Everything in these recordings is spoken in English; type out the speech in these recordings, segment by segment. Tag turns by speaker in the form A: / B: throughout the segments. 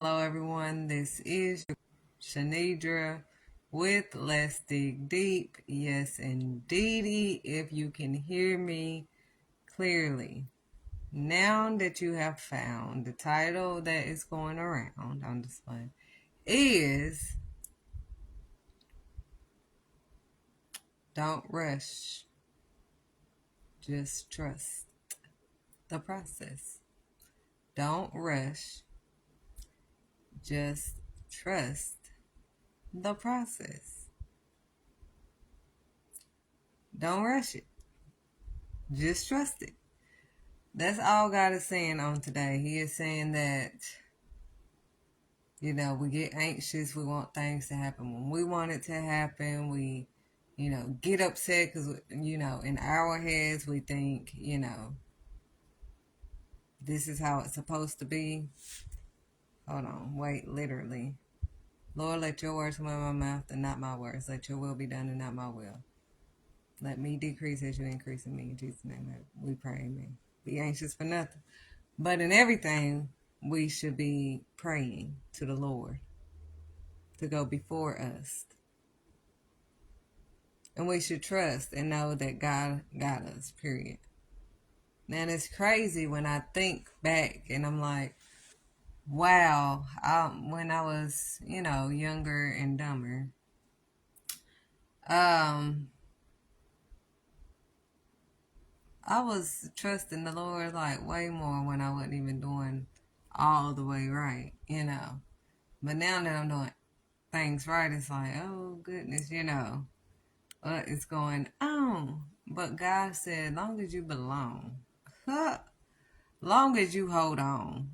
A: Hello, everyone. This is Shanidra with Let's Dig Deep. Yes, indeedy, if you can hear me clearly. Now that you have found the title that is going around on display is Don't Rush, Just Trust the Process. Don't rush, just trust the process. Don't rush it, just trust it. That's all God is saying on today. He is saying that, we get anxious. We want things to happen when we want it to happen. We, get upset because, in our heads we think, this is how it's supposed to be. Hold on. Wait, literally. Lord, let your words come out of my mouth and not my words. Let your will be done and not my will. Let me decrease as you increase in me. In Jesus' name we pray, amen. Be anxious for nothing. But in everything, we should be praying to the Lord to go before us. And we should trust and know that God got us, period. Now, it's crazy when I think back and I'm like, wow, when I was, younger and dumber, I was trusting the Lord like way more when I wasn't even doing all the way right, But now that I'm doing things right, it's like, oh goodness, what is going on? But God said, long as you belong, long as you hold on.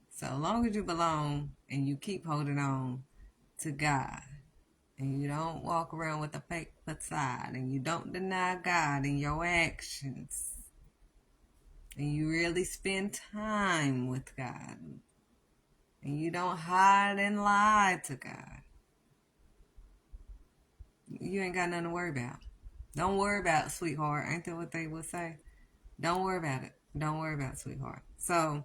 A: So long as you belong and you keep holding on to God, and you don't walk around with a fake facade, and you don't deny God in your actions, and you really spend time with God, and you don't hide and lie to God, you ain't got nothing to worry about. Don't worry about it, sweetheart. Ain't that what they would say? Don't worry about it. Don't worry about it, sweetheart. So,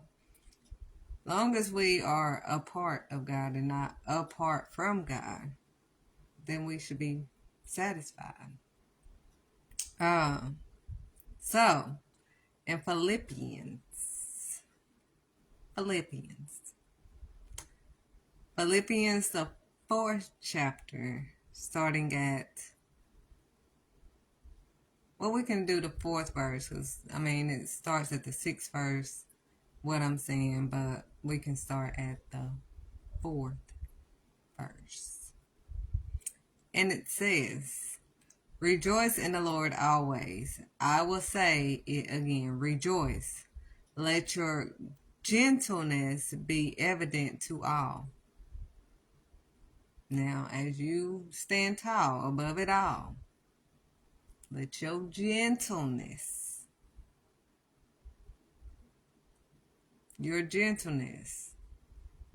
A: long as we are a part of God and not apart from God, then we should be satisfied. So, in Philippians, the 4th chapter, starting at, well, we can do the 4th verse, because, it starts at the 6th verse, what I'm saying, but we can start at the 4th verse. And it says, rejoice in the Lord always. I will say it again, rejoice. Let your gentleness be evident to all. Now, as you stand tall above it all, let your gentleness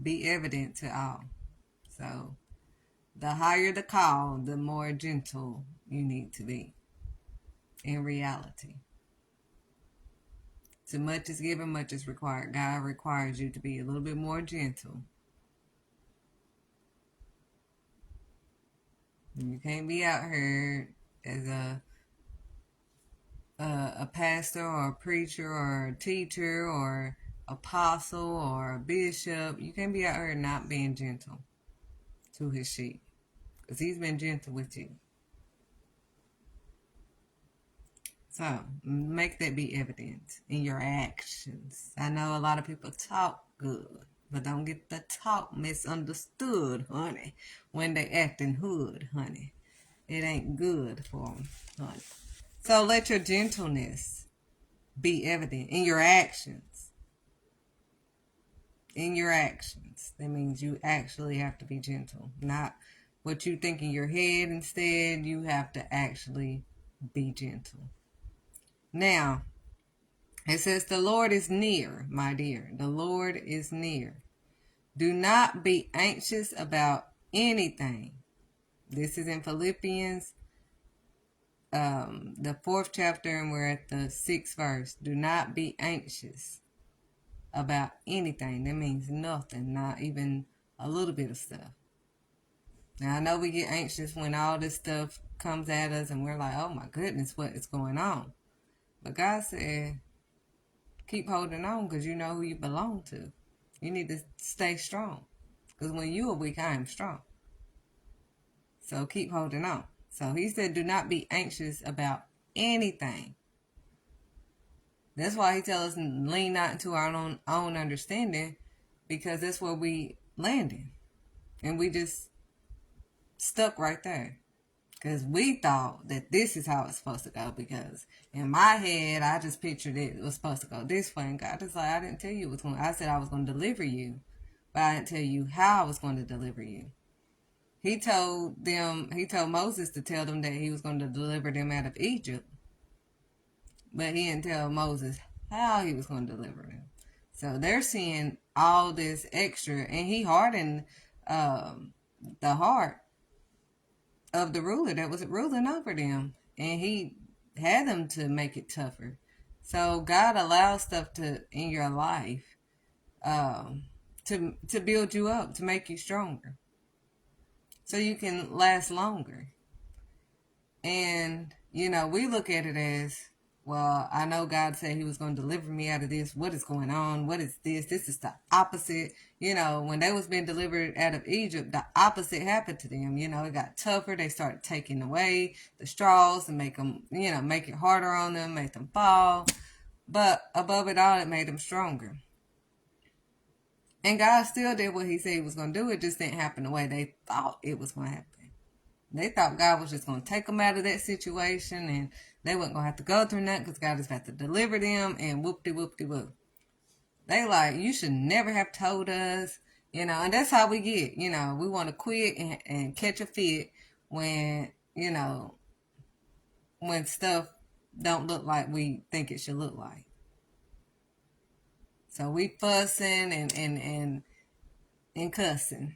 A: be evident to all. So, the higher the call, the more gentle you need to be in reality. Too much is given, much is required. God requires you to be a little bit more gentle. You can't be out here as a pastor or a preacher or a teacher or apostle or a bishop. You can't be out here not being gentle to his sheep, because he's been gentle with you. So make that be evident in your actions. I know a lot of people talk good, but don't get the talk misunderstood, honey, when they acting hood, honey. It ain't good for them, honey. So let your gentleness be evident in your actions. In your actions. That means you actually have to be gentle. Not what you think in your head. Instead, you have to actually be gentle. Now, it says, the Lord is near, my dear. The Lord is near. Do not be anxious about anything. This is in Philippians, the 4th chapter, and we're at the 6th verse. Do not be anxious about anything. That means nothing, not even a little bit of stuff. Now, I know we get anxious when all this stuff comes at us and we're like, oh my goodness, what is going on? But God said, keep holding on because you know who you belong to. You need to stay strong because when you are weak, I am strong. So keep holding on. So he said, do not be anxious about anything. That's why he tells us lean not into our own understanding, because that's where we landed. And we just stuck right there. Because we thought that this is how it's supposed to go. Because in my head, I just pictured it was supposed to go this way. And God is like, I didn't tell you it was going. I said I was going to deliver you, but I didn't tell you how I was going to deliver you. He told Moses to tell them that he was going to deliver them out of Egypt. But he didn't tell Moses how he was going to deliver them. So they're seeing all this extra. And he hardened the heart of the ruler that was ruling over them. And he had them to make it tougher. So God allows stuff in your life to build you up, to make you stronger. So you can last longer. And, we look at it as, well, I know God said he was going to deliver me out of this. What is going on? What is this? This is the opposite. When they was being delivered out of Egypt, the opposite happened to them. It got tougher. They started taking away the straws and make them, make it harder on them, make them fall. But above it all, it made them stronger. And God still did what he said he was going to do. It just didn't happen the way they thought it was going to happen. They thought God was just going to take them out of that situation and they weren't going to have to go through nothing because God is about to deliver them and whoop-de-whoop-de-whoop. They like, you should never have told us, and that's how we get, we want to quit and catch a fit when, when stuff don't look like we think it should look like. So we fussing and cussing.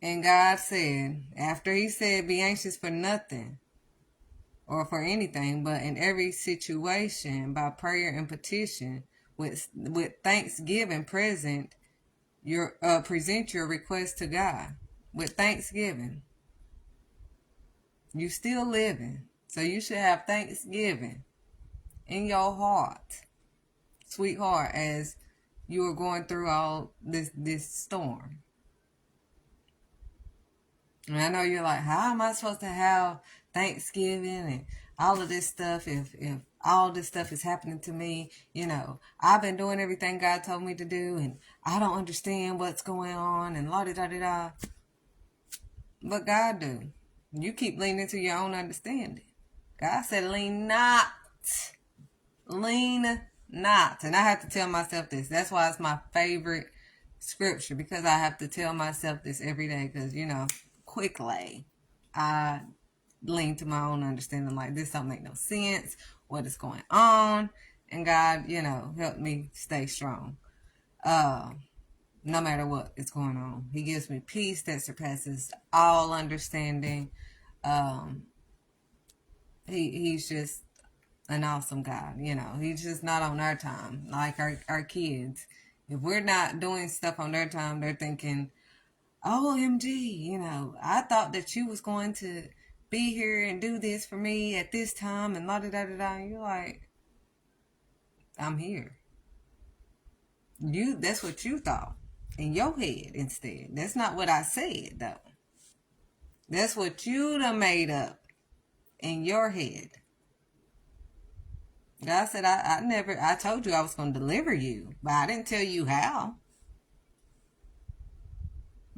A: And God said, after he said, be anxious for nothing or for anything, but in every situation, by prayer and petition, with thanksgiving present your request to God. With thanksgiving. You still living. So you should have thanksgiving in your heart, sweetheart, as you are going through all this storm. And I know you're like, how am I supposed to have Thanksgiving and all of this stuff if all this stuff is happening to me? I've been doing everything God told me to do and I don't understand what's going on and la-di-da-di-da. But God do. You keep leaning to your own understanding. God said, lean not. Lean not. And I have to tell myself this. That's why it's my favorite scripture, because I have to tell myself this every day because, quickly I lean to my own understanding, like this don't make no sense, what is going on, and God help me stay strong no matter what is going on. He gives me peace that surpasses all understanding. He's just an awesome God. He's just not on our time like our kids. If we're not doing stuff on their time, they're thinking, OMG, I thought that you was going to be here and do this for me at this time and la-da-da-da-da. And you're like, I'm here. That's what you thought in your head instead. That's not what I said, though. That's what you done made up in your head. God said, I told you I was going to deliver you, but I didn't tell you how.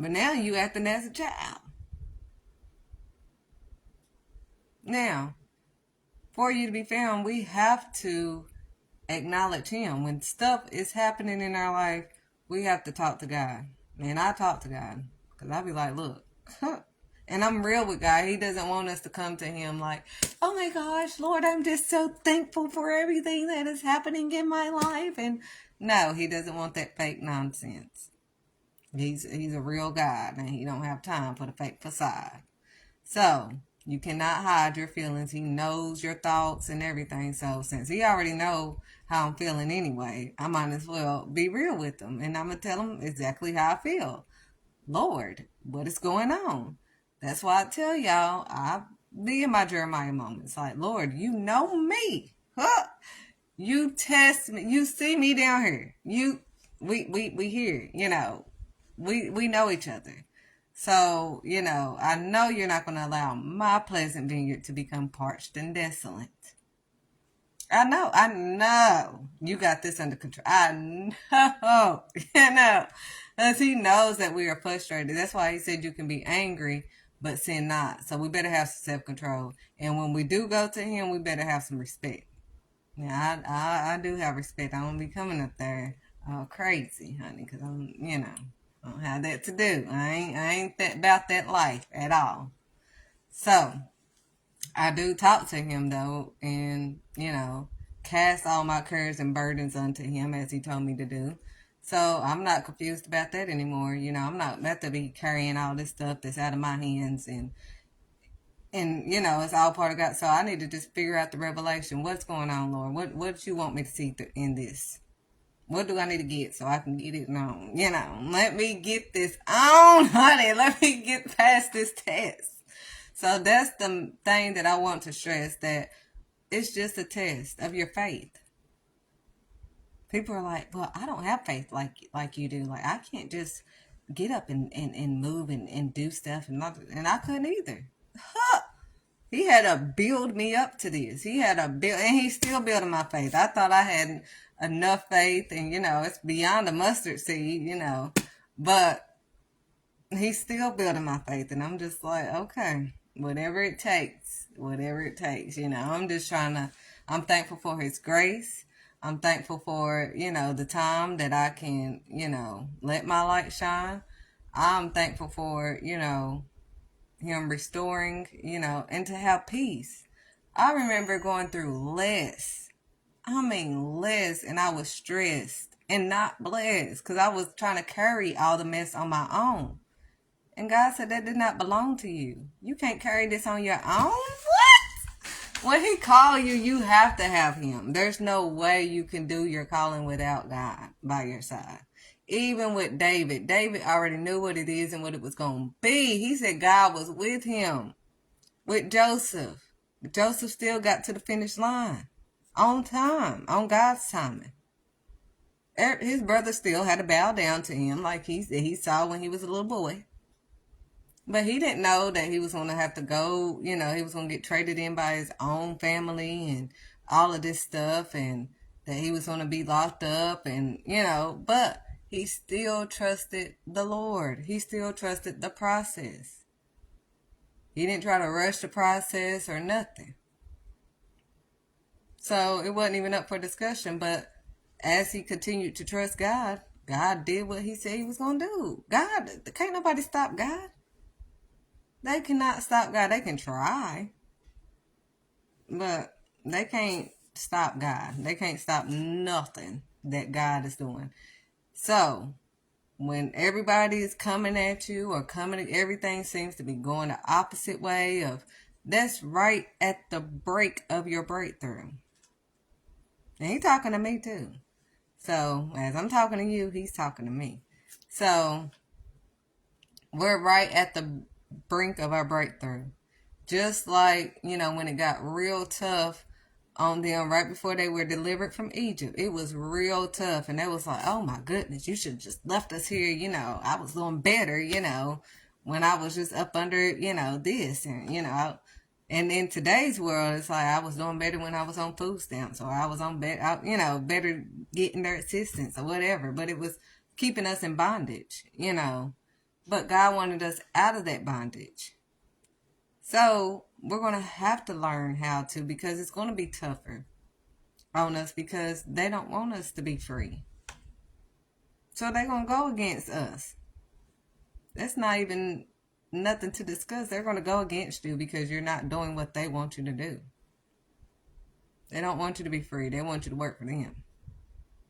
A: But now you acting as a child. Now, for you to be found, we have to acknowledge him. When stuff is happening in our life, we have to talk to God. And I talk to God. Because I be like, look. And I'm real with God. He doesn't want us to come to him like, oh my gosh, Lord, I'm just so thankful for everything that is happening in my life. And no, he doesn't want that fake nonsense. He's a real God, and he don't have time for the fake facade. So You cannot hide your feelings. He knows your thoughts and everything. So since he already know how I'm feeling anyway, I might as well be real with him. And I'm going to tell him exactly how I feel. Lord, what is going on? That's why I tell y'all, I be in my Jeremiah moments. Like, Lord, you know me. Huh? You test me. You see me down here. We here, we know each other. So, I know you're not going to allow my pleasant vineyard to become parched and desolate. I know. You got this under control. I know, Because he knows that we are frustrated. That's why he said you can be angry, but sin not. So we better have some self-control. And when we do go to him, we better have some respect. Yeah, I do have respect. I won't be coming up there crazy, honey, because I don't have that to do. I ain't about that life at all. So I do talk to him though, and cast all my cares and burdens unto him as he told me to do. So I'm not confused about that anymore. I'm not about to be carrying all this stuff that's out of my hands and it's all part of God. So I need to just figure out the revelation. What's going on, Lord? What do you want me to see in this? What do I need to get so I can get it on? Let me get this on, honey. Let me get past this test. So that's the thing that I want to stress, that it's just a test of your faith. People are like, well, I don't have faith like you do. Like, I can't just get up and move and do stuff. And I couldn't either. Huh. He had to build me up to this. He had to build, and he's still building my faith. I thought I had enough faith, and it's beyond a mustard seed, but he's still building my faith, and I'm just like, okay, whatever it takes. I'm thankful for his grace. I'm thankful for, the time that I can, let my light shine. I'm thankful for, him restoring, and to have peace. I remember going through less, and I was stressed and not blessed because I was trying to carry all the mess on my own. And God said that did not belong to you. You can't carry this on your own. What? When he called you, you have to have him. There's no way you can do your calling without God by your side. Even with David already knew what it is and what it was going to be. He said God was with him. With Joseph still got to the finish line on time, on God's timing. His brother still had to bow down to him like he saw when he was a little boy. But he didn't know that he was going to have to go, he was going to get traded in by his own family and all of this stuff, and that he was going to be locked up, and, but he still trusted the Lord. He still trusted the process. He didn't try to rush the process or nothing. So it wasn't even up for discussion, but as he continued to trust God, God did what he said he was going to do. God, can't nobody stop God. They cannot stop God. They can try, but they can't stop God. They can't stop nothing that God is doing. So when everybody is coming at you or everything seems to be going the opposite way of, that's right at the break of your breakthrough. And he's talking to me too. So as I'm talking to you, he's talking to me. So we're right at the brink of our breakthrough. Just like, when it got real tough on them right before they were delivered from Egypt. It was real tough. And they was like, oh my goodness, you should have just left us here. I was doing better, when I was just up under, this. And, and in today's world, it's like I was doing better when I was on food stamps, or I was on better getting their assistance or whatever. But it was keeping us in bondage, But God wanted us out of that bondage. So we're going to have to learn how to, because it's going to be tougher on us, because they don't want us to be free. So they're going to go against us. That's not even nothing to discuss. They're going to go against you because you're not doing what they want you to do. They don't want you to be free. They want you to work for them,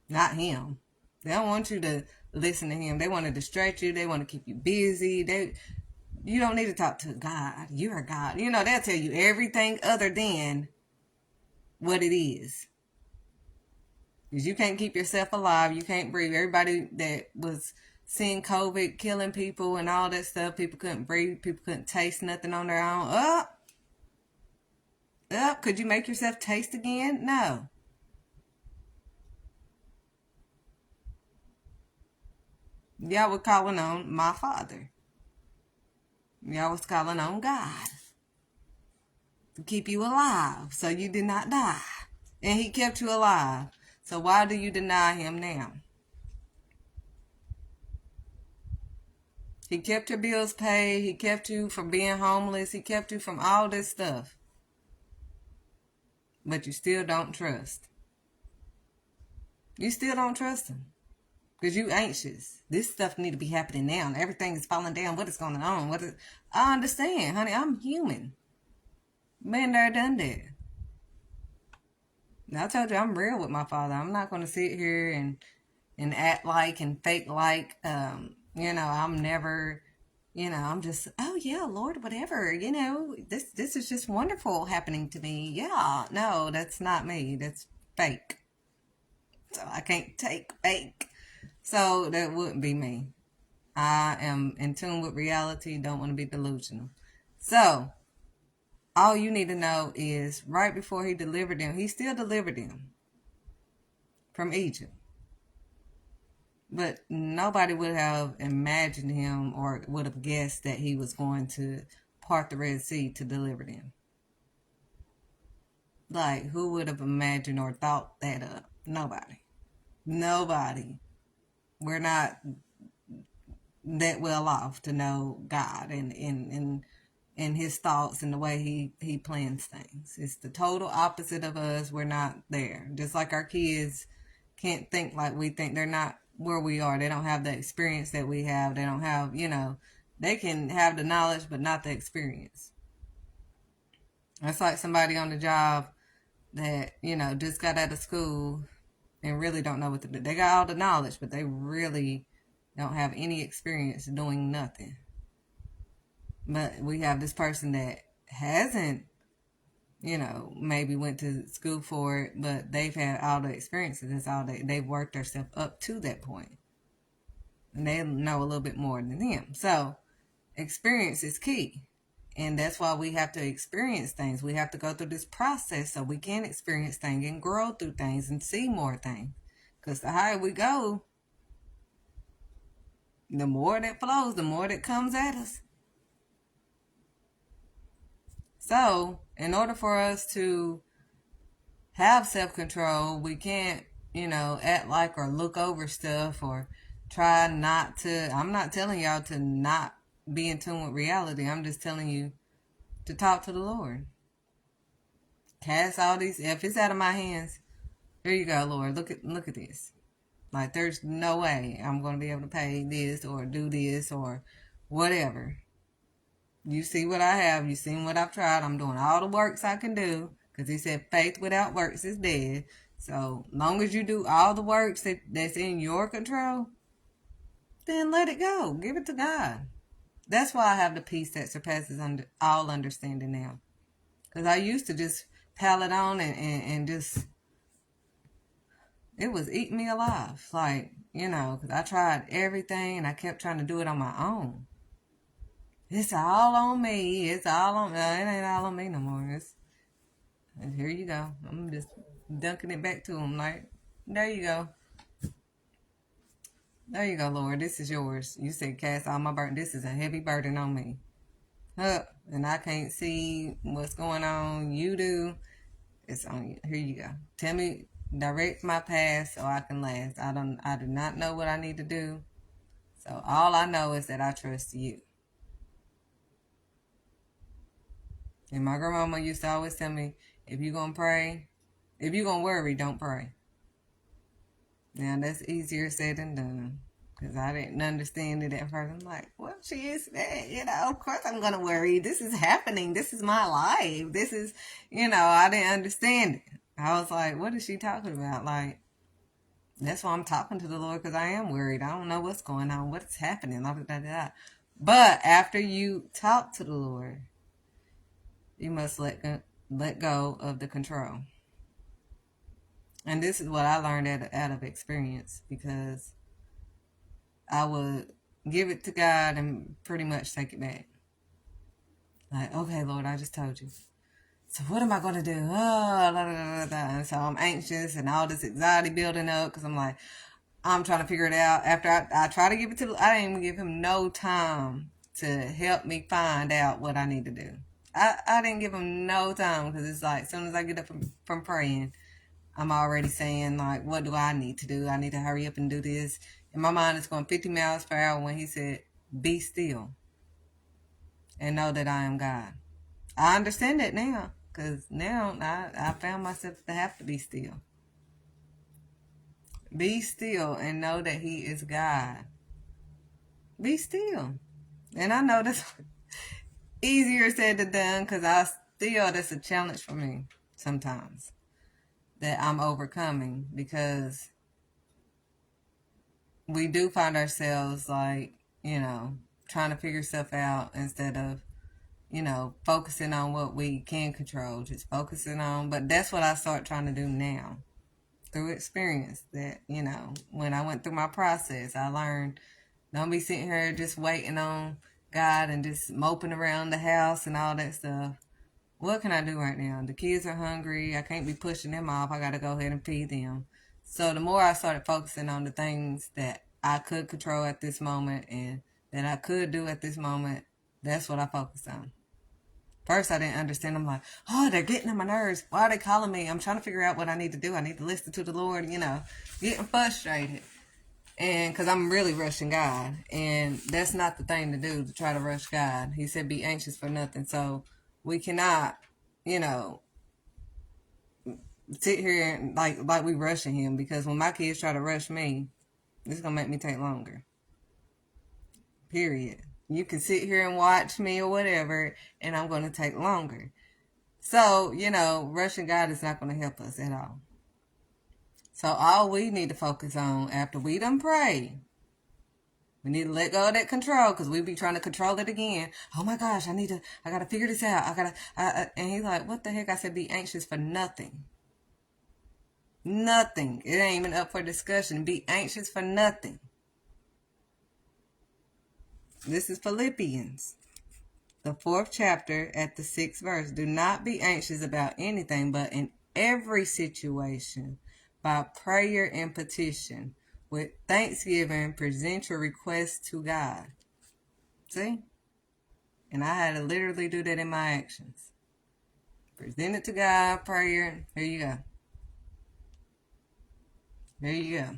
A: not him. They don't want you to listen to him. They want to distract you. They want to keep you busy. You don't need to talk to God. You're God. They'll tell you everything other than what it is. Because you can't keep yourself alive. You can't breathe. Everybody that was seeing COVID killing people and all that stuff, people couldn't breathe. People couldn't taste nothing on their own. Could you make yourself taste again? No. Y'all was calling on my Father. Y'all was calling on God to keep you alive so you did not die. And he kept you alive. So why do you deny him now? He kept your bills paid. He kept you from being homeless. He kept you from all this stuff. But you still don't trust. You still don't trust him. Because you anxious. This stuff need to be happening now. Everything is falling down. What is going on? I understand, honey. I'm human. Been there, done that. Now, I told you I'm real with my Father. I'm not going to sit here and act like and fake like, I'm never, I'm just, oh yeah, Lord, whatever, this is just wonderful happening to me. Yeah, no, that's not me. That's fake. So I can't take fake. So that wouldn't be me. I am in tune with reality. Don't want to be delusional. So all you need to know is right before he delivered them, he still delivered them from Egypt. But nobody would have imagined him or would have guessed that he was going to part the Red Sea to deliver them. Like, who would have imagined or thought that up? Nobody. We're not that well off to know God and his thoughts and the way he plans things. It's the total opposite of us. We're not there. Just like our kids can't think like we think. They're not where we are. They don't have the experience that we have. They don't have, they can have the knowledge but not the experience. That's like somebody on the job that, just got out of school and really don't know what to do. They got all the knowledge, but they really don't have any experience doing nothing. But we have this person that hasn't, maybe went to school for it, but they've had all the experiences. That's all they've worked themselves up to that point. And they know a little bit more than them. So experience is key. And that's why we have to experience things. We have to go through this process so we can experience things and grow through things and see more things. Because the higher we go, the more that flows, the more that comes at us. So, in order for us to have self-control, we can't, act like or look over stuff or try not to. I'm not telling y'all to not be in tune with reality. I'm just telling you to talk to the Lord. Cast all these, if it's out of my hands, here you go, Lord. Look at this. Like, there's no way I'm going to be able to pay this or do this or whatever. You see what I have. You seen what I've tried. I'm doing all the works I can do. Because he said faith without works is dead. So long as you do all the works that's in your control, then let it go. Give it to God. That's why I have the peace that surpasses all understanding now. Because I used to just pile it on and just, it was eating me alive. Like, because I tried everything and I kept trying to do it on my own. It's all on me. It ain't all on me no more. And here you go. I'm just dunking it back to him like, there you go. There you go, Lord. This is yours. You said cast all my burden. This is a heavy burden on me. And I can't see what's going on. You do. It's on you. Here you go. Tell me, direct my path so I can last. I do not know what I need to do. So all I know is that I trust you. And my grandmama used to always tell me, if you're going to pray, if you're going to worry, don't pray. Now, that's easier said than done. Because I didn't understand it at first. I'm like, well, she is that. Of course I'm going to worry. This is happening. This is my life. This is, I didn't understand it. I was like, what is she talking about? Like, that's why I'm talking to the Lord, because I am worried. I don't know what's going on. What's happening? Blah, blah, blah, blah. But after you talk to the Lord, you must let go of the control. And this is what I learned out of experience, because I would give it to God and pretty much take it back. Like, okay, Lord, I just told you. So what am I going to do? Oh, blah, blah, blah, blah. And so I'm anxious and all this anxiety building up because I'm like, I'm trying to figure it out. After I try to give it to, I didn't even give him no time to help me find out what I need to do. I didn't give him no time, because it's like, as soon as I get up from praying, I'm already saying, like, what do I need to do? I need to hurry up and do this. And my mind is going 50 miles per hour when he said, be still and know that I am God. I understand that now, because now I found myself to have to be still. Be still and know that he is God. Be still. And I know that's easier said than done, because that's a challenge for me sometimes that I'm overcoming, because we do find ourselves like, trying to figure stuff out instead of, focusing on what we can control, just focusing on. But that's what I start trying to do now through experience, that, when I went through my process, I learned, don't be sitting here just waiting on God and just moping around the house and all that stuff. What can I do right now? The kids are hungry. I can't be pushing them off. I got to go ahead and feed them. So the more I started focusing on the things that I could control at this moment and that I could do at this moment, that's what I focused on. First, I didn't understand. I'm like, oh, they're getting on my nerves. Why are they calling me? I'm trying to figure out what I need to do. I need to listen to the Lord, getting frustrated. And because I'm really rushing God. And that's not the thing to do, to try to rush God. He said, be anxious for nothing. So we cannot, sit here and like we rushing him. Because when my kids try to rush me, it's going to make me take longer. Period. You can sit here and watch me or whatever, and I'm going to take longer. So, rushing God is not going to help us at all. So all we need to focus on after we done pray, we need to let go of that control, because we be trying to control it again. Oh my gosh, I got to figure this out. And he's like, what the heck? I said, be anxious for nothing. Nothing. It ain't even up for discussion. Be anxious for nothing. This is Philippians, the 4th chapter at the 6th verse. Do not be anxious about anything, but in every situation, by prayer and petition, with thanksgiving, present your requests to God. See? And I had to literally do that in my actions. Present it to God, prayer. Here you go. There you go.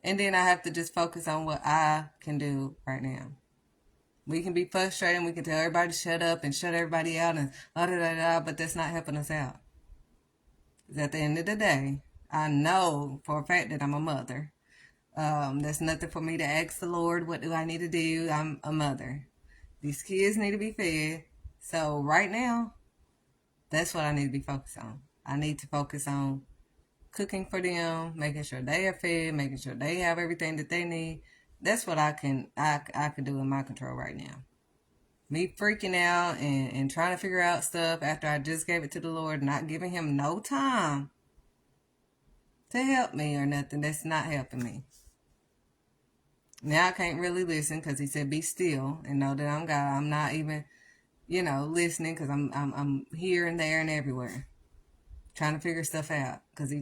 A: And then I have to just focus on what I can do right now. We can be frustrated. We can tell everybody to shut up and shut everybody out and but that's not helping us out. Because at the end of the day, I know for a fact that I'm a mother. There's nothing for me to ask the Lord, what do I need to do? I'm a mother. These kids need to be fed. So right now, that's what I need to be focused on. I need to focus on cooking for them, making sure they are fed, making sure they have everything that they need. That's what I can do in my control right now. Me freaking out and trying to figure out stuff after I just gave it to the Lord, not giving him no time to help me or nothing, that's not helping me. Now I can't really listen, because he said be still and know that I'm God. I'm not even, listening, because I'm here and there and everywhere trying to figure stuff out, because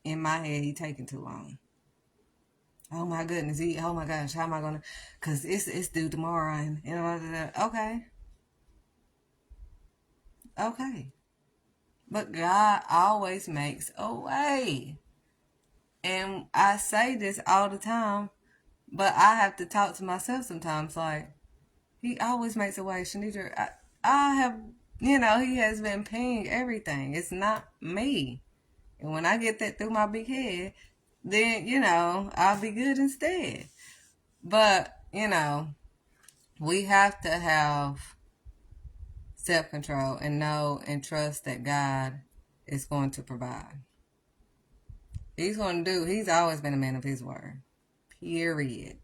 A: in my head he taking too long. Oh my goodness, oh my gosh, how am I gonna? Because it's due tomorrow, and okay. But God always makes a way, and I say this all the time, but I have to talk to myself sometimes. Like, he always makes a way, Shanita. I have, he has been paying everything. It's not me. And when I get that through my big head, then, I'll be good instead. But, we have to have self-control and know and trust that God is going to provide. He's always been a man of his word. Period.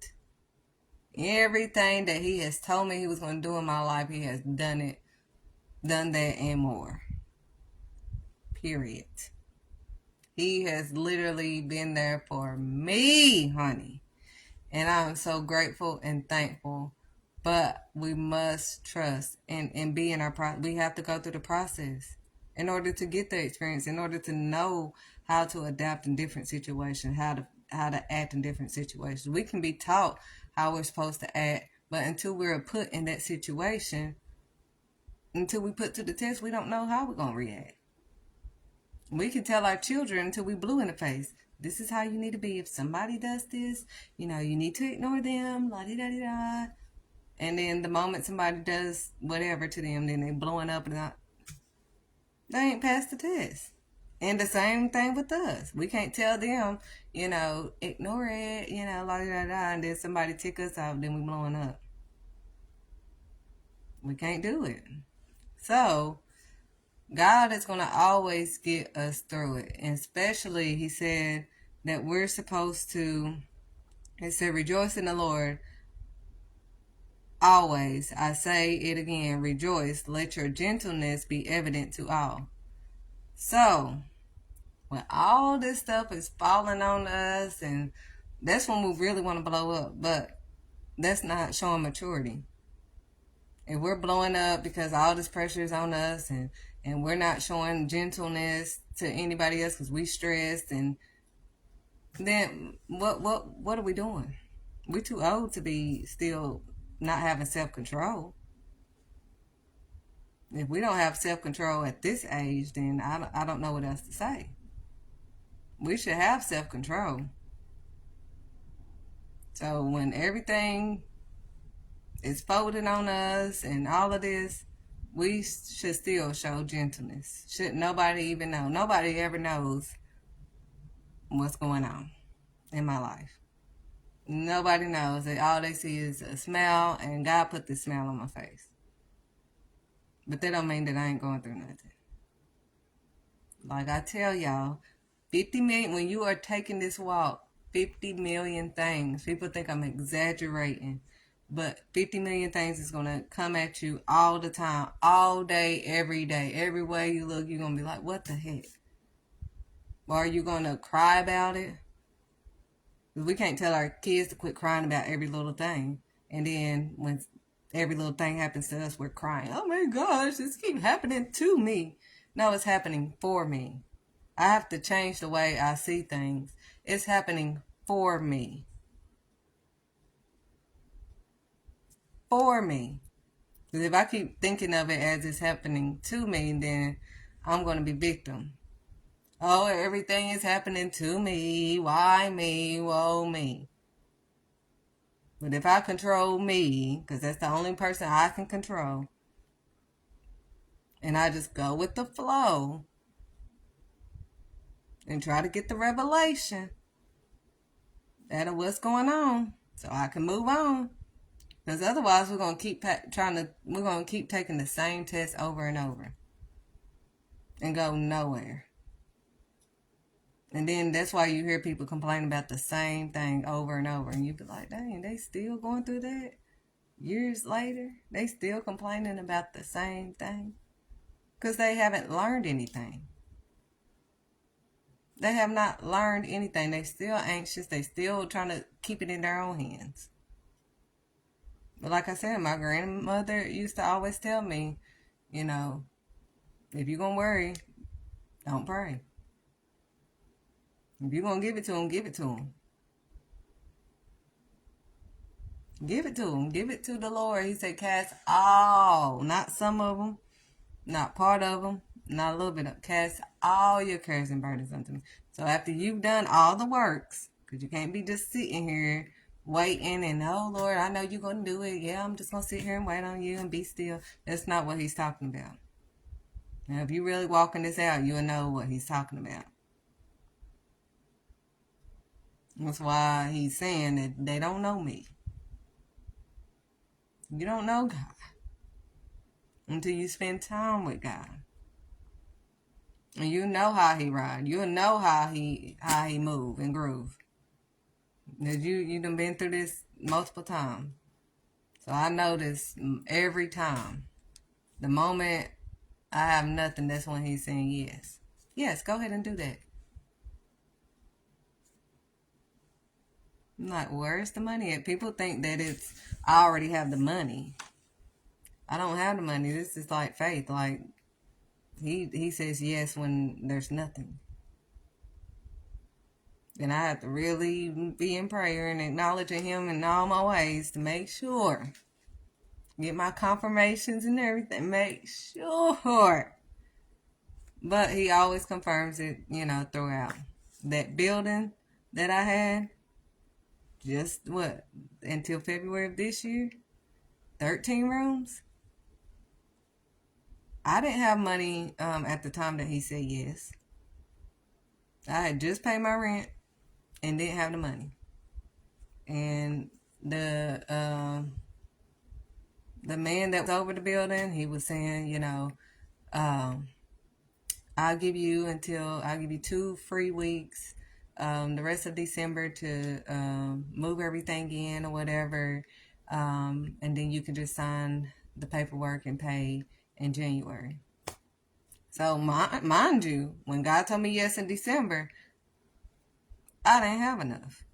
A: Everything that he has told me he was going to do in my life, he has done that and more. Period. He has literally been there for me, honey. And I'm so grateful and thankful. But we must trust and be in our process. We have to go through the process in order to get the experience, in order to know how to adapt in different situations, how to act in different situations. We can be taught how we're supposed to act, but until we're put in that situation, until we put to the test, we don't know how we're going to react. We can tell our children until we blue in the face, this is how you need to be. If somebody does this, you need to ignore them, la-di-da-di-da. And then the moment somebody does whatever to them, then they blowing up and they ain't passed the test. And the same thing with us. We can't tell them, ignore it, la-di-da-da, and then somebody tick us off, then we blowing up. We can't do it. So, God is going to always get us through it. And especially, he said that we're supposed to, he said, rejoice in the Lord always. I say it again, rejoice. Let your gentleness be evident to all. So, when all this stuff is falling on us, and that's when we really want to blow up. But that's not showing maturity. If we're blowing up because all this pressure is on us and we're not showing gentleness to anybody else because we stressed, and then what are we doing? We're too old to be still not having self-control. If we don't have self-control at this age, then I don't know what else to say. We should have self-control. So when everything is folding on us and all of this, we should still show gentleness. Should nobody even know? Nobody ever knows what's going on in my life. Nobody knows. All they see is a smile, and God put this smile on my face. But that don't mean that I ain't going through nothing. Like I tell y'all, 50 million, when you are taking this walk, 50 million things. People think I'm exaggerating. But 50 million things is going to come at you all the time, all day, every day. Every way you look, you're going to be like, what the heck? Or are you going to cry about it? We can't tell our kids to quit crying about every little thing. And then when every little thing happens to us, we're crying. Oh my gosh, this keeps happening to me. No, it's happening for me. I have to change the way I see things. It's happening for me. For me. Because if I keep thinking of it as it's happening to me, then I'm going to be victim. Oh, everything is happening to me. Why me? Woe me. But if I control me, because that's the only person I can control, and I just go with the flow and try to get the revelation out of what's going on so I can move on. Because otherwise, we're going to keep taking the same test over and over and go nowhere. And then that's why you hear people complain about the same thing over and over. And you be like, dang, they still going through that? Years later, they still complaining about the same thing? Because they haven't learned anything. They have not learned anything. They still anxious. They still trying to keep it in their own hands. But like I said, my grandmother used to always tell me, if you're going to worry, don't pray. If you're going to give it to him, give it to him. Give it to him. Give it to the Lord. He said, cast all, not some of them, not part of them, not a little bit of, cast all your cares and burdens unto me. So after you've done all the works, because you can't be just sitting here waiting and, oh, Lord, I know you're going to do it. Yeah, I'm just going to sit here and wait on you and be still. That's not what he's talking about. Now, if you're really walking this out, you'll know what he's talking about. That's why he's saying that they don't know me. You don't know God until you spend time with God. And you know how he ride. You'll know how he move and groove. You done been through this multiple times. So I notice every time, the moment I have nothing, that's when he's saying yes. Yes, go ahead and do that. I'm like, where's the money at? People think that I already have the money. I don't have the money. This is like faith. Like, he says yes when there's nothing. And I have to really be in prayer and acknowledging him in all my ways to make sure. Get my confirmations and everything. Make sure. But he always confirms it, throughout. That building that I had, just what, until February of this year, 13 rooms. I didn't have money at the time that he said yes. I had just paid my rent and didn't have the money. And the man that was over the building, he was saying, I'll give you 2 free weeks, the rest of December to move everything in or whatever, and then you can just sign the paperwork and pay in January. So mind you, when God told me yes in December, I didn't have enough.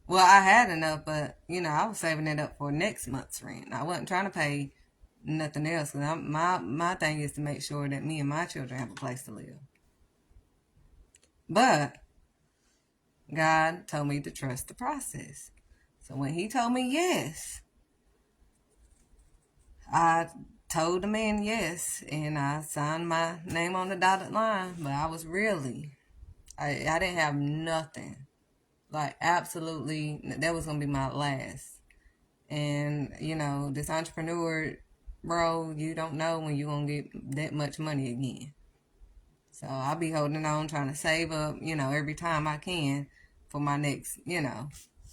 A: Well, I had enough, but I was saving it up for next month's rent. I wasn't trying to pay nothing else. Cause my thing is to make sure that me and my children have a place to live. But God told me to trust the process. So when he told me yes, I told the man yes, and I signed my name on the dotted line. But I was I didn't have nothing. Like, absolutely, that was going to be my last. And, this entrepreneur, bro, you don't know when you're going to get that much money again. So I'll be holding on, trying to save up, every time I can for my next,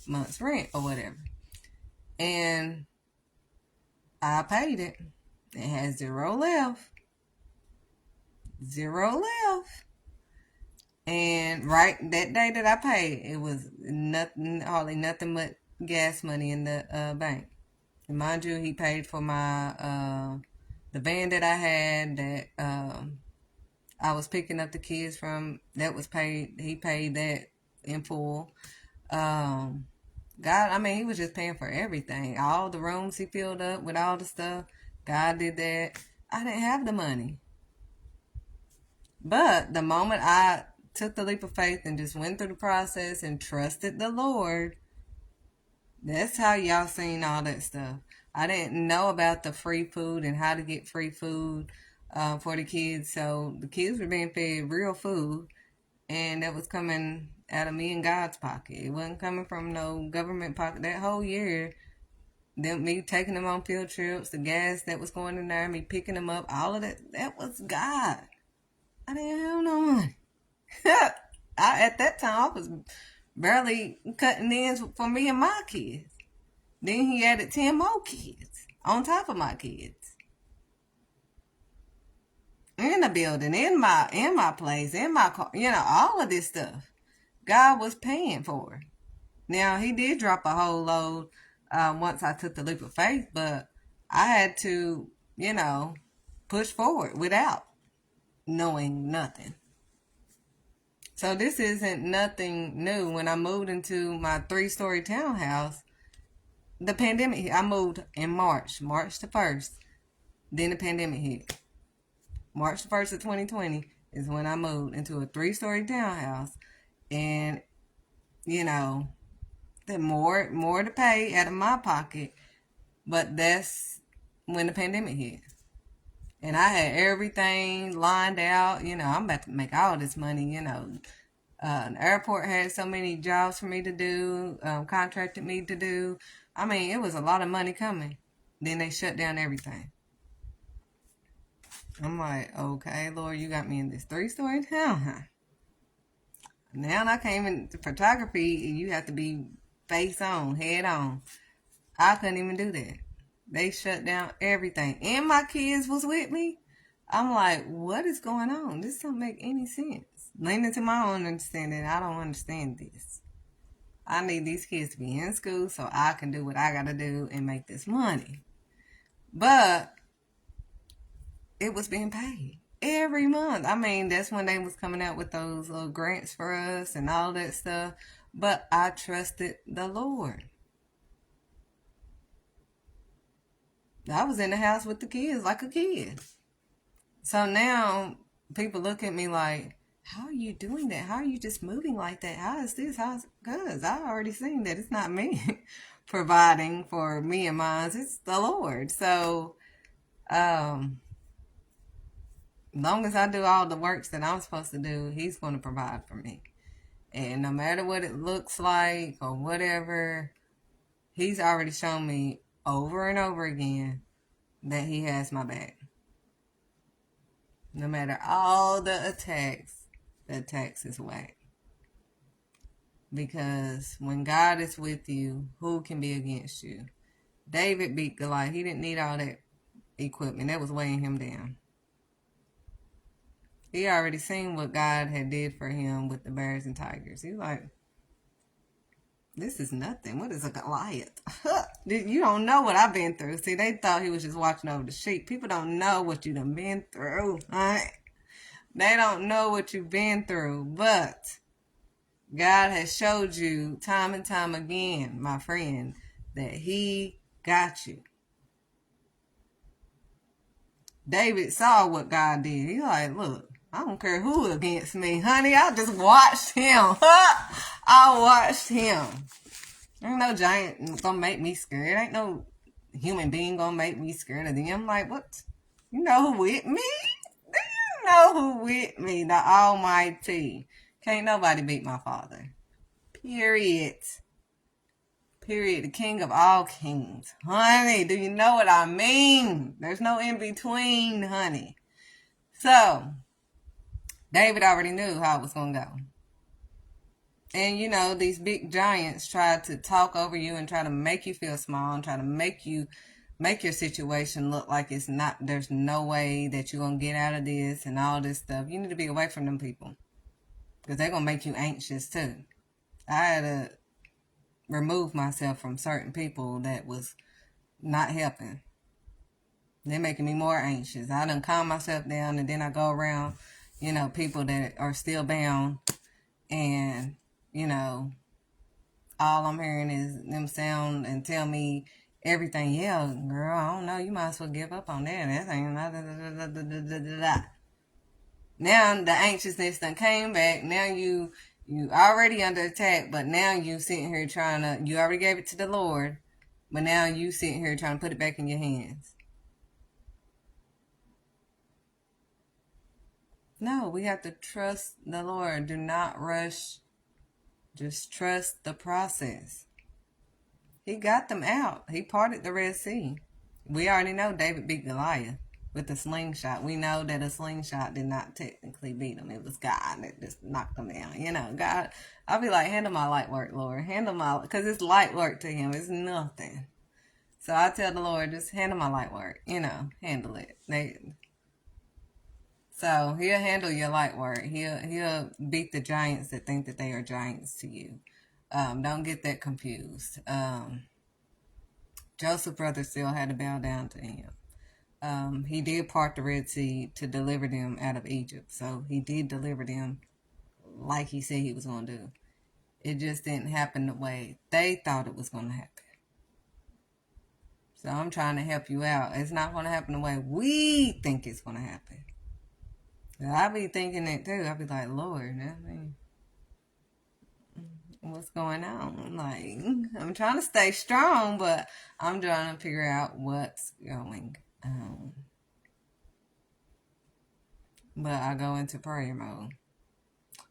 A: month's rent or whatever. And I paid it. It had zero left. And right that day that I paid, it was hardly nothing but gas money in the bank. And mind you, he paid for my the van that I had that I was picking up the kids from. That was paid. He paid that in full. God, he was just paying for everything. All the rooms he filled up with all the stuff. God did that. I didn't have the money. But the moment I took the leap of faith and just went through the process and trusted the Lord, that's how y'all seen all that stuff. I didn't know about the free food and how to get free food for the kids. So the kids were being fed real food, and that was coming out of me and God's pocket. It wasn't coming from no government pocket. That whole year, me taking them on field trips, the gas that was going in there, me picking them up, all of that was God. I didn't have no money. At that time, I was barely cutting ends for me and my kids. Then he added 10 more kids on top of my kids. In the building, in my place, in my car, all of this stuff. God was paying for it. Now, he did drop a whole load once I took the leap of faith, but I had to, push forward without knowing nothing. So this isn't nothing new. When I moved into my 3-story townhouse, the pandemic hit. I moved in March the 1st. Then the pandemic hit. March the 1st of 2020 is when I moved into a 3-story townhouse. And, the more to pay out of my pocket. But that's when the pandemic hit. And I had everything lined out. I'm about to make all this money, the airport had so many jobs for me to do, contracted me to do. It was a lot of money coming. Then they shut down everything. I'm like, okay, Lord, you got me in this 3-story town, huh? Now I came into photography, and you have to be face on, head on. I couldn't even do that. They shut down everything. And my kids was with me. I'm like, what is going on? This don't make any sense. Leaning to my own understanding, I don't understand this. I need these kids to be in school so I can do what I got to do and make this money. But it was being paid every month. I mean, that's when they was coming out with those little grants for us and all that stuff. But I trusted the Lord. I was in the house with the kids like a kid. So now people look at me like, how are you doing that? How are you just moving like that? How is this? Because I already seen that it's not me providing for me and mine. It's the Lord. So, long as I do all the works that I'm supposed to do, He's going to provide for me. And no matter what it looks like or whatever, He's already shown me over and over again that He has my back. No matter all the attacks is whack. Because when God is with you, who can be against you? David beat Goliath. He didn't need all that equipment. That was weighing him down. He already seen what God had did for him with the bears and tigers. He's like, this is nothing. What is a Goliath? You don't know what I've been through. See, they thought he was just watching over the sheep. People don't know what you done been through. Right? They don't know what you've been through. But God has showed you time and time again, my friend, that He got you. David saw what God did. He's like, look, I don't care who against me, honey. I just watched him. I watched him. Ain't no giant gonna make me scared. Ain't no human being gonna make me scared of them. I'm like, what? You know who with me? Do you know who with me? The Almighty. Can't nobody beat my Father. Period. Period. The King of all kings. Honey, do you know what I mean? There's no in between, honey. So, David already knew how it was going to go. And you know, these big giants try to talk over you and try to make you feel small and try to make your situation look like it's not, there's no way that you're going to get out of this and all this stuff. You need to be away from them people. Because they're going to make you anxious too. I had to remove myself from certain people that was not helping. They're making me more anxious. I done calm myself down and then I go around, you know, people that are still bound and, you know, all I'm hearing is them sound and tell me everything. Yeah, girl, I don't know. You might as well give up on that. That ain't Now the anxiousness done came back. Now you already under attack, but now you sitting here trying to, you already gave it to the Lord, but now you sitting here trying to put it back in your hands. No, we have to trust the Lord. Do not rush. Just trust the process. He got them out. He parted the Red Sea. We already know David beat Goliath with a slingshot. We know that a slingshot did not technically beat him. It was God that just knocked him down. You know, God, I'll be like, handle my light work, Lord. Because it's light work to Him. It's nothing. So I tell the Lord, just handle my light work. You know, handle it. So He'll handle your light work. He'll beat the giants that think that they are giants to you. Don't get that confused. Joseph's brothers still had to bow down to him. He did part the Red Sea to deliver them out of Egypt. So He did deliver them like He said He was going to do. It just didn't happen the way they thought it was going to happen. So I'm trying to help you out. It's not going to happen the way we think it's going to happen. I be thinking it too. I be like, Lord, I mean, what's going on? Like, I'm trying to stay strong, but I'm trying to figure out what's going on. But I go into prayer mode.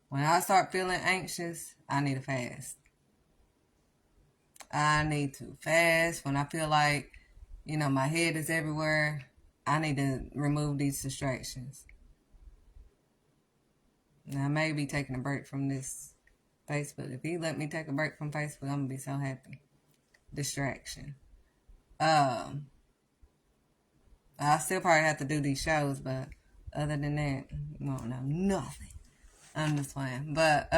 A: When I start feeling anxious, I need to fast. I need to fast. When I feel like, you know, my head is everywhere, I need to remove these distractions. Now, I may be taking a break from this Facebook. If He let me take a break from Facebook, I'm going to be so happy. Distraction. I still probably have to do these shows, but other than that, you won't know nothing. I'm just playing. But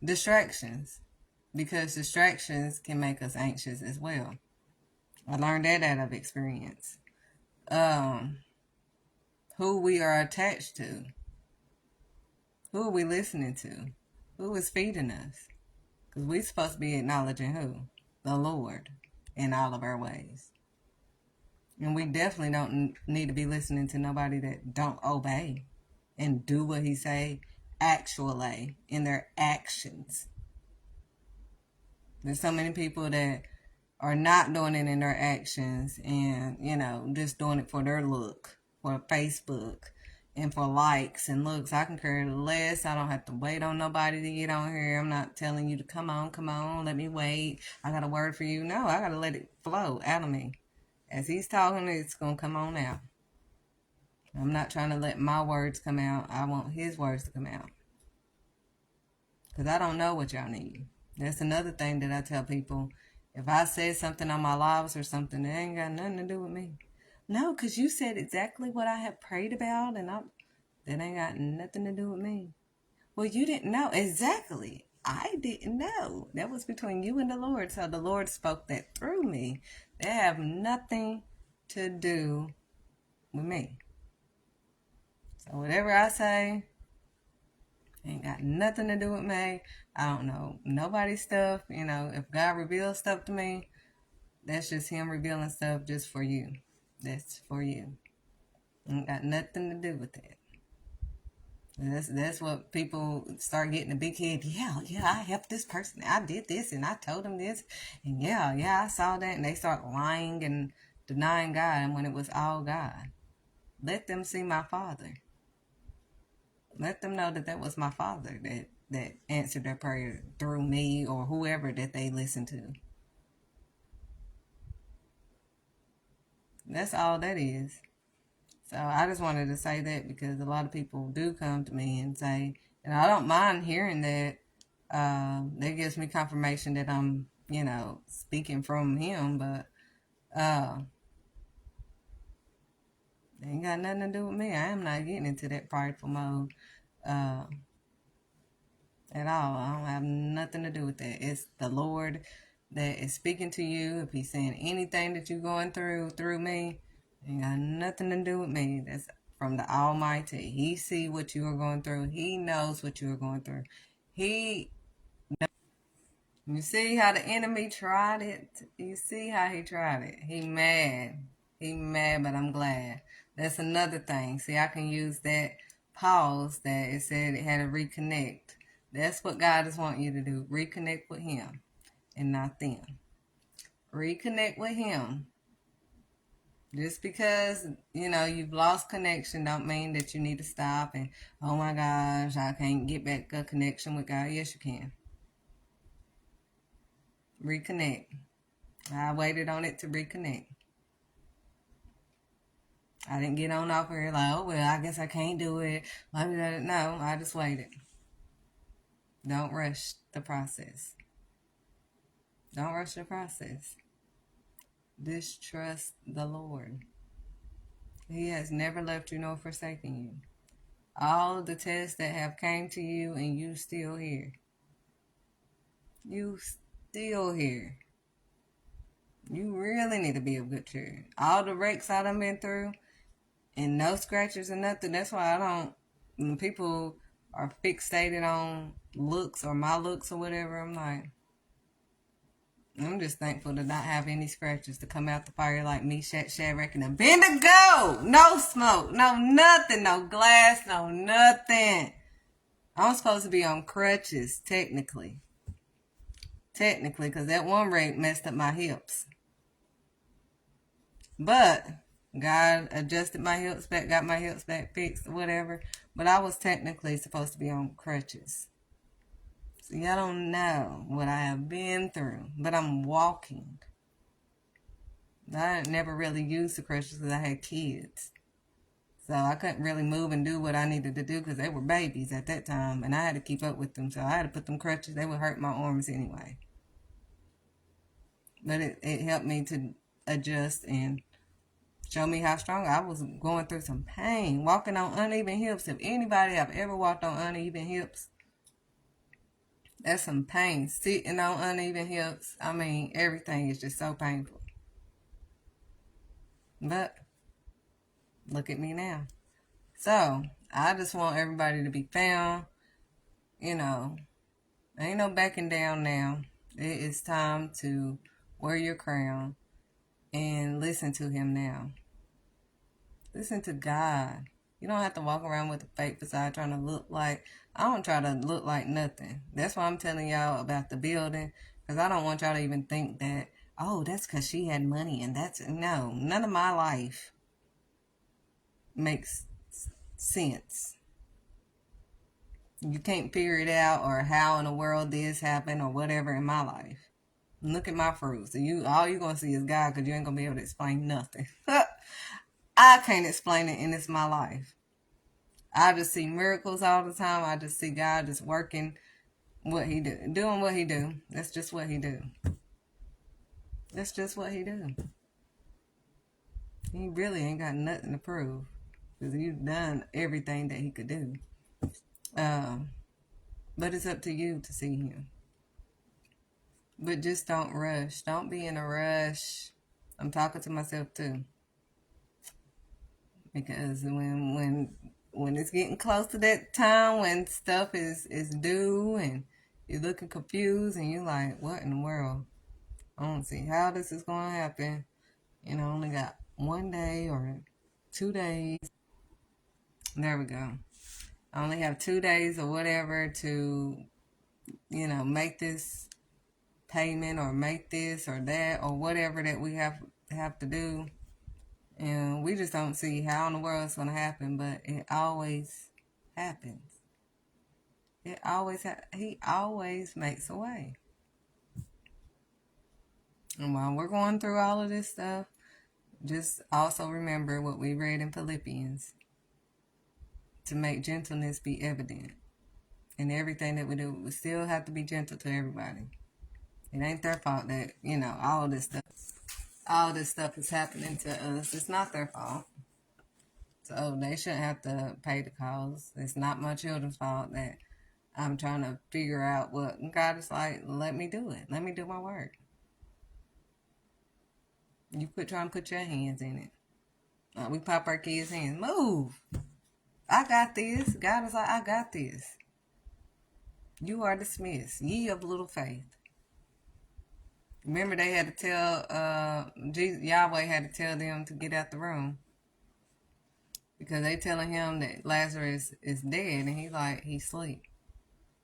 A: Distractions. Because distractions can make us anxious as well. I learned that out of experience. Um, who we are attached to. Who are we listening to? Who is feeding us? Because we're supposed to be acknowledging who? The Lord in all of our ways. And we definitely don't need to be listening to nobody that don't obey and do what he say actually in their actions. There's so many people that are not doing it in their actions and, just doing it for their look, for Facebook, and for likes and looks. I can care less. I don't have to wait on nobody to get on here. I'm not telling you to come on, let me wait. I got a word for you. No, I got to let it flow out of me. As he's talking, it's going to come on out. I'm not trying to let my words come out. I want his words to come out. Because I don't know what y'all need. That's another thing that I tell people. If I said something on my lives or something, it ain't got nothing to do with me. No, because you said exactly what I have prayed about, and that ain't got nothing to do with me. Well, you didn't know. Exactly. I didn't know. That was between you and the Lord. So the Lord spoke that through me. They have nothing to do with me. So whatever I say ain't got nothing to do with me. I don't know nobody's stuff. If God reveals stuff to me, that's just him revealing stuff just for you. That's for you. Ain't got nothing to do with that. That's what people start getting a big head. Yeah, I helped this person. I did this and I told them this. And yeah, I saw that. And they start lying and denying God when it was all God. Let them see my Father. Let them know that was my Father that answered their prayer through me or whoever that they listen to. That's all that is. So I just wanted to say that because a lot of people do come to me and say, and I don't mind hearing that. That gives me confirmation that I'm, speaking from him, but it ain't got nothing to do with me. I am not getting into that prideful mode at all. I don't have nothing to do with that. It's the Lord that is speaking to you. If he's saying anything that you're going through me, it ain't got nothing to do with me. That's from the Almighty. He see what you are going through. He knows what you are going through. You see how the enemy tried it? You see how he tried it? He mad, but I'm glad. That's another thing. See, I can use that pause that it said it had to reconnect. That's what God is wanting you to do. Reconnect with him and not them. Reconnect with him. Just because, you've lost connection don't mean that you need to stop and, oh my gosh, I can't get back a connection with God. Yes, you can. Reconnect. I waited on it to reconnect. I didn't get on off here like, oh, well, I guess I can't do it. No, I just waited. Don't rush the process. Don't rush the process. Distrust the Lord. He has never left you nor forsaken you. All the tests that have came to you and you still here. You still here. You really need to be of good cheer. All the wrecks I done been through and no scratches or nothing. That's why I don't, when people are fixated on looks or my looks or whatever, I'm just thankful to not have any scratches to come out the fire like Meshach, Shadrach, and Abednego. No smoke, no nothing, no glass, no nothing. I'm supposed to be on crutches, technically, because that one wreck messed up my hips. But God adjusted my hips back, got my hips back fixed, whatever. But I was technically supposed to be on crutches. So y'all don't know what I have been through, but I'm walking. I never really used the crutches because I had kids. So I couldn't really move and do what I needed to do because they were babies at that time, and I had to keep up with them. So I had to put them crutches. They would hurt my arms anyway. But it helped me to adjust and show me how strong I was going through some pain, walking on uneven hips. If anybody have ever walked on uneven hips, That's some pain. Sitting on uneven hips. I mean, everything is just so painful. But look at me now. So I just want everybody to be found. You know, ain't no backing down now. It is time to wear your crown and listen to him now. Listen to God. You don't have to walk around with a fake facade trying to look like. I don't try to look like nothing. That's why I'm telling y'all about the building. Because I don't want y'all to even think that, oh, that's because she had money. And that's, no, none of my life makes sense. You can't figure it out or how in the world this happened or whatever in my life. Look at my fruits. And all you're going to see is God because you ain't going to be able to explain nothing. I can't explain it and it's my life. I just see miracles all the time. I just see God just working what he do. Doing what he do. That's just what he do. That's just what he do. He really ain't got nothing to prove. Because he's done everything that he could do. But it's up to you to see him. But just don't rush. Don't be in a rush. I'm talking to myself too. Because when it's getting close to that time when stuff is due and you're looking confused and you're like, what in the world? I don't see how this is going to happen. You know, only got 1 day or 2 days. There we go. I only have 2 days or whatever to, make this payment or make this or that or whatever that we have to do. And we just don't see how in the world it's going to happen, but it always happens. He always makes a way. And while we're going through all of this stuff, just also remember what we read in Philippians. To make gentleness be evident. In everything that we do, we still have to be gentle to everybody. It ain't their fault that, all this stuff is happening to us. It's not their fault. So they shouldn't have to pay the cost. It's not my children's fault that I'm trying to figure out what God is like. Let me do it. Let me do my work. You quit trying to put your hands in it. We pop our kids' hands. Move. I got this. God is like, I got this. You are dismissed. Ye of little faith. Remember they had to tell, Yahweh had to tell them to get out the room. Because they telling him that Lazarus is dead and he's asleep.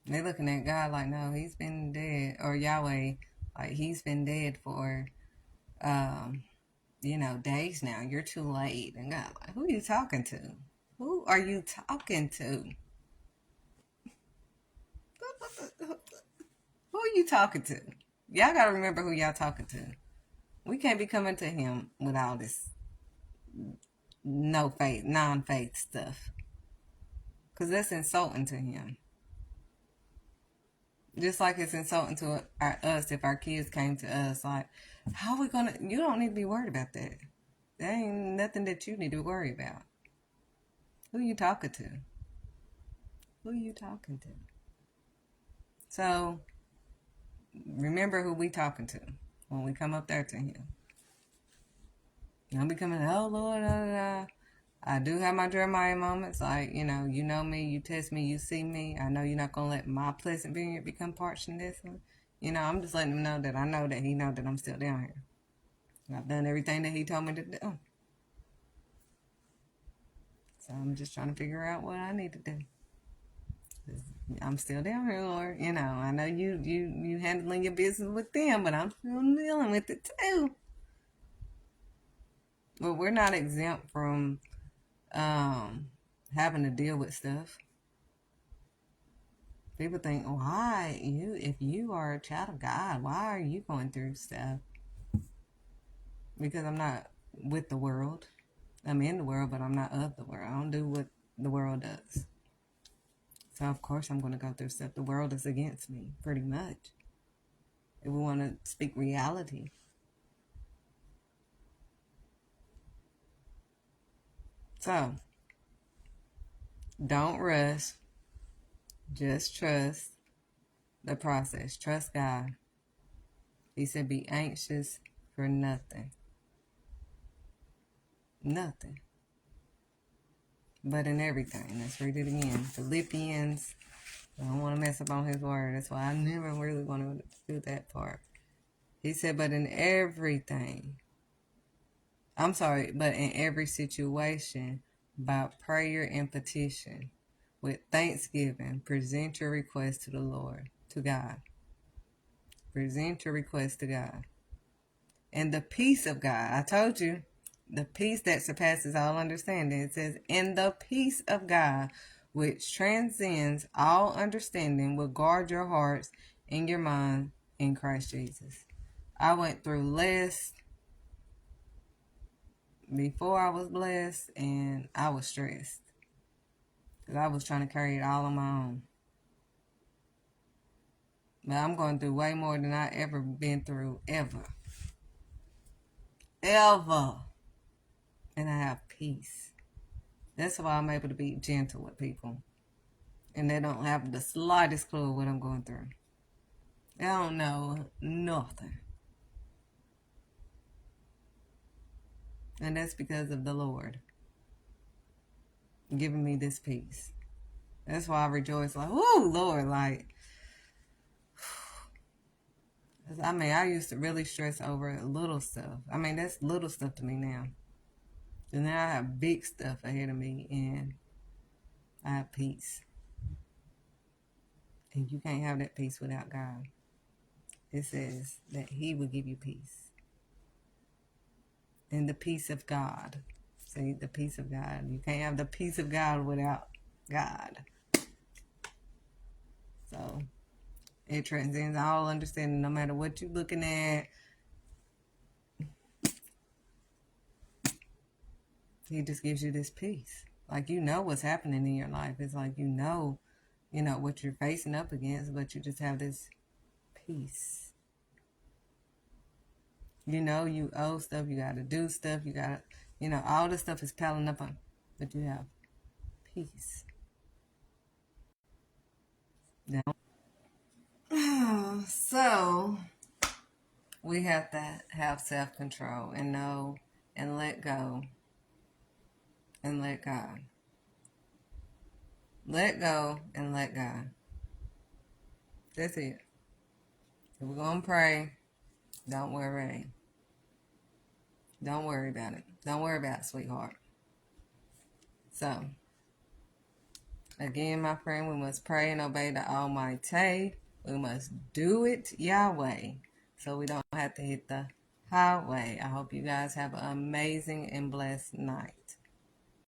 A: And they looking at God like, no, he's been dead. Or Yahweh, like he's been dead for, days now. You're too late. And God like, who are you talking to? Who are you talking to? Who are you talking to? Y'all got to remember who y'all talking to. We can't be coming to him with all this no faith, non-faith stuff. Because that's insulting to him. Just like it's insulting to us if our kids came to us. Like, how are we going to... You don't need to be worried about that. There ain't nothing that you need to worry about. Who are you talking to? Who are you talking to? So, remember who we talking to when we come up there to him. Don't be coming, oh Lord, I do have my Jeremiah moments. Like, you know me, you test me, you see me. I know you're not going to let my pleasant vineyard become parched in this one. I'm just letting him know that I know that he know that I'm still down here. I've done everything that he told me to do. So I'm just trying to figure out what I need to do. I'm still down here, Lord. I know you handling your business with them, but I'm still dealing with it too. But we're not exempt from having to deal with stuff. People think, why if you are a child of God, why are you going through stuff? Because I'm not with the world. I'm in the world, but I'm not of the world. I don't do what the world does. So of course I'm going to go through stuff. The world is against me, pretty much. If we want to speak reality. So, don't rush. Just trust. the process. Trust God. He said, be anxious for nothing. Nothing. But in everything. Let's read it again. Philippians. I don't want to mess up on his word. That's why I never really want to do that part. He said, but in everything. But in every situation, by prayer and petition, with thanksgiving, present your request to the Lord, to God. Present your request to God. And the peace of God, I told you, the peace that surpasses all understanding. It says, and the peace of God, which transcends all understanding, will guard your hearts and your mind in Christ Jesus. I went through less before I was blessed, and I was stressed because I was trying to carry it all on my own. But I'm going through way more than I ever been through, ever. And I have peace. That's why I'm able to be gentle with people. And they don't have the slightest clue of what I'm going through. They don't know nothing. And that's because of the Lord giving me this peace. That's why I rejoice like, whoo, Lord, like, I used to really stress over little stuff. That's little stuff to me now. And now I have big stuff ahead of me, and I have peace. And you can't have that peace without God. It says that He will give you peace. And the peace of God. See, the peace of God. You can't have the peace of God without God. So, it transcends all understanding, no matter what you're looking at. He just gives you this peace. Like, you know what's happening in your life. It's like you know what you're facing up against, but you just have this peace. You know you owe stuff, you got to do stuff, you got to, all this stuff is piling up on, but you have peace. Now, so we have to have self-control and know and let go and let God. Let go and let God. That's it. If we're going to pray, don't worry. Don't worry about it. Don't worry about it, sweetheart. So, again, my friend, we must pray and obey the Almighty. We must do it Yahweh, so we don't have to hit the highway. I hope you guys have an amazing and blessed night.